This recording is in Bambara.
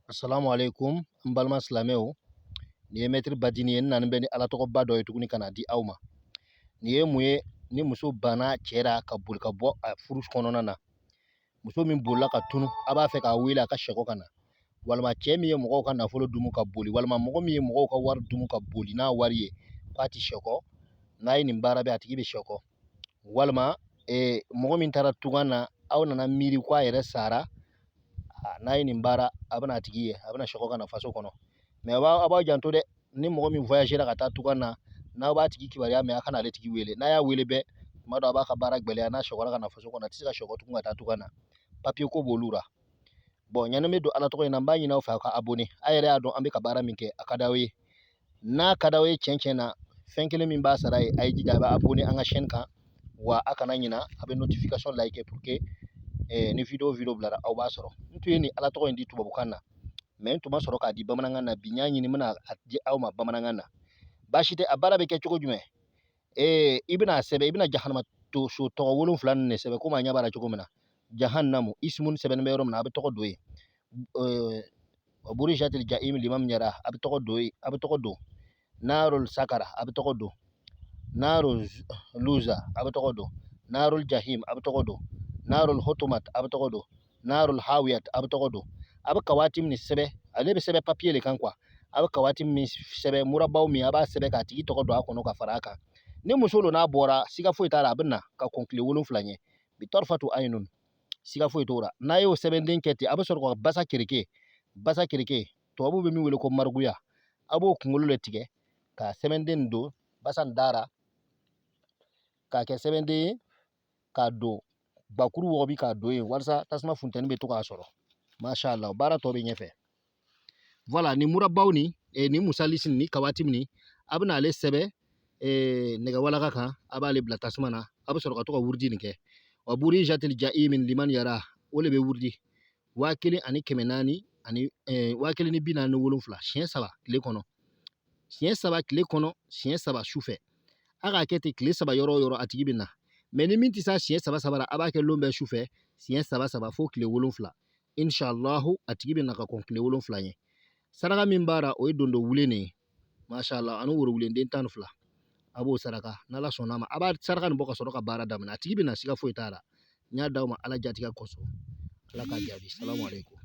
Assalamu alaikum n balima silamɛw, nin ye mɛtiri Badini ye. N nani bɛ ni ala tɔgɔba dɔ ye tuguni ka na di aw ma. Nin ye mun ye ni muso banna cɛ la ka boli ka bɔ a furu kɔnɔna na. Muso min bolila ka tunu a b'a fɛ k'a wele a ka sɛko ka na, walima cɛ min ye mɔgɔw ka nafolo dumu ka boli, walima mɔgɔ min ye mɔgɔw ka wari dumu ka boli n'a wari ye k'a ti sɛkɔ, n'a ye nin baara bɛ a tigi bɛ sɛkɔ. Walima mɔgɔ min taara tunga na aw nana miiri k'a yɛrɛ sara, n'a ye nin baara a bɛna a tigi ye, a bɛna sɛko ka na faso kɔnɔ. Mais a b'aw janto dɛ, ni mɔgɔ min voyagera ka taa tunga na, n'aw b'a tigi kibaruya mɛn a kana ale tigi wele, n'a y'a wele bɛ tuma dɔ a b'a ka baara gɛlɛya, n'a sɛkɔra ka na faso kɔnɔ a tɛ se ka sɛkɔ tugun ka taa tunga na, papier ko b'olu ra. Bon ɲani bɛ don ala tɔgɔ in na n b'a ɲini aw fɛ aw ka abonné, a yɛrɛ y'a dɔn an bɛ ka baara min kɛ a ka d'aw ye, n'a ka d'aw ye tiɲɛ tiɲɛ na fɛn kelen min b'a sara ye a ye jija a bɛ abonné an ka chaîne kan, wa a kana ɲina a bɛ notification like pour que ni video bilara aw b'a sɔrɔ. N tun ye nin ala tɔgɔ in di tubabukan na, mais n tun ma sɔrɔ k'a di bamanankan na, bi n y'a ɲini n bɛna a di aw ma bamanankan na. Baasi tɛ, a baara bɛ kɛ cogo jumɛn? I bɛna a sɛbɛn, i bɛna jahanama to so tɔgɔ 7 nin de sɛbɛn komi an ɲɛ b'a la cogo min na. Jahannamu ismun sɛbɛnnen bɛ yɔrɔ min na a bɛ tɔgɔ don yen. Burijatil jahim liman yara a bɛ tɔgɔ don yen, a bɛ tɔgɔ don. Narul sakara a bɛ tɔgɔ don. Narul luza a bɛ tɔgɔ don. Narul jahim a bɛ tɔgɔ don. Narul hotomat a bɛ tɔgɔ don. Narul hawiyat a bɛ tɔgɔ don. A bɛ ka waati min sɛbɛn, ale bɛ sɛbɛn papier de kan quoi. A bɛ ka waati min sɛbɛn murabaw min a b'a sɛbɛn k'a tigi tɔgɔ don a kɔnɔ ka fara a kan. Ni muso don n'a bɔra siga foyi t'a la, a bɛ na ka kɔn tile 7 ɲɛ. Bitorfatu aynun siga foyi t'o la. N'a y'o sɛbɛnden kɛ ten a bɛ sɔrɔ ka basa kereke tubabuw bɛ min wele ko mariguya, a b'o kunkolo de tigɛ ka sɛbɛnden don basa nin da ra k'a kɛ sɛbɛnden ye k'a don bakuru wɔgɔbi k'a don yen walasa tasuma funtɛni bɛ to k'a sɔrɔ. Masha Allah baara tɔ bɛ ɲɛfɛ. Voilà ni murabaw ni ni musalisi ni kawati ni a bɛ n'ale sɛbɛn nɛgɛwalaka kan a b'ale bila tasuma na a bɛ sɔrɔ ka to ka wurudi nin kɛ. Wa burijatil jahim liman yara o le bɛ wurudi 1400 ani 1447 siɲɛ 3 tile kɔnɔ. Siɲɛ 3 tile kɔnɔ, siɲɛ 3 sufɛ. A k'a kɛ ten tile 3 yɔrɔ o yɔrɔ a tigi bɛ na. Mais ni min tɛ s'a siɲɛ 3 la a b'a kɛ lon bɛɛ sufɛ siɲɛ 3 fo tile 7. Inshallahu a tigi bɛ na ka kɔn tile 7 ɲɛ. Saraka min b'a ra o ye dondo wulen de ye. Masha Allah ani woro wulenden 12 a b'o saraka n'Ala sɔnn'a ma a b'a saraka nin bɔ ka sɔrɔ ka baara daminɛ a tigi bɛ na siga foyi t'a la. N y'a d'aw ma ala jatigɛ kosɔn. Ala k'a jaabi. Salamu alaikum.